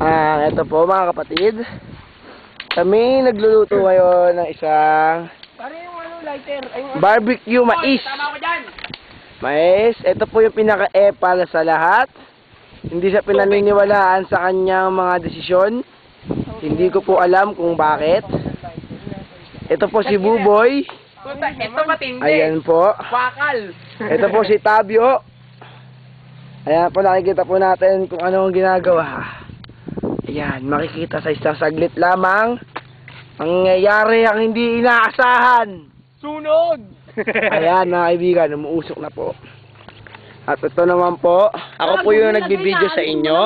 Ito po mga kapatid. Kami nagluluto ngayon ng isang barbecue mais. Mais, ito po yung pinaka-epal sa lahat. Hindi siya pinaniniwalaan sa kanyang mga desisyon. Hindi ko po alam kung bakit. Ito po si Buboy. Ayan po. Ito po si Tabio. Ayan po, nakikita po natin kung ano ang ginagawa. Ayan, makikita sa isang saglit lamang ang nangyayari ang hindi inaasahan. Sunog! Ayan mga kaibigan, umuusok na po. At ito naman po, ako po yung nagbibideo sa inyo.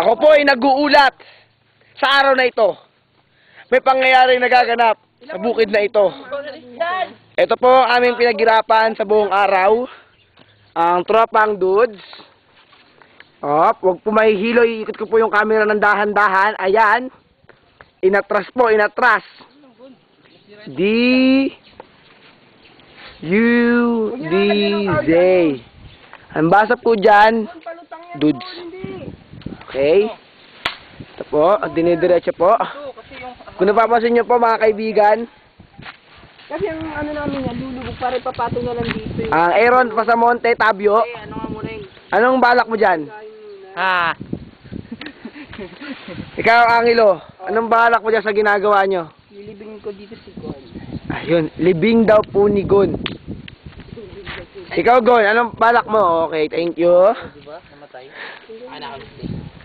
Ako po ay nag-uulat sa araw na ito. May pangyayaring nagaganap sa bukid na ito. Ito po aming pinaghirapan sa buong araw. Ang tropang dudes. Huwag po mahihilo, iikot ko po yung camera ng dahan-dahan. Ayan. Inatras po, inatras. D-U-D-Z. Ang basa po dyan, dudes. Okay. Ito po, dinidiretso po. Kung napapansin nyo po mga kaibigan, Kasi ang ano namin yan, lulubog pa rin papatong na lang dito. ang Aaron Pasamonte, Tabio. Ano nga muna yung... Anong balak mo dyan? Ikaw, Angelo, anong balak mo dyan sa ginagawa nyo? Lilibingin ko dito si Gon. Ayun, libing daw po ni Gon. Ikaw, Gon, anong balak mo? Okay, thank you. Diba? Namatay? Ay, nakabit.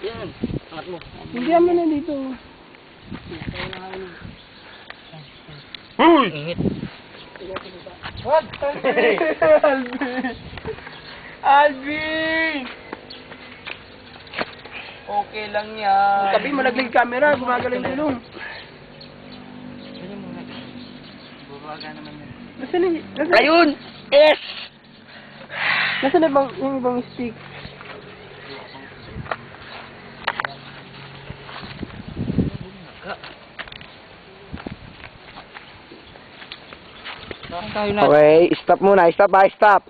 Yan. Angat mo. Hindi naman na dito. Huy! Ingit. What? Alvin! Alvin! Okay lang yan. Tabi, malaglag camera. Gumagaling tulong. Bumaga naman yan. Nasaan Ayun! Yes! Nasaan na bang yung ibang stick? Okay, stop muna. Stop.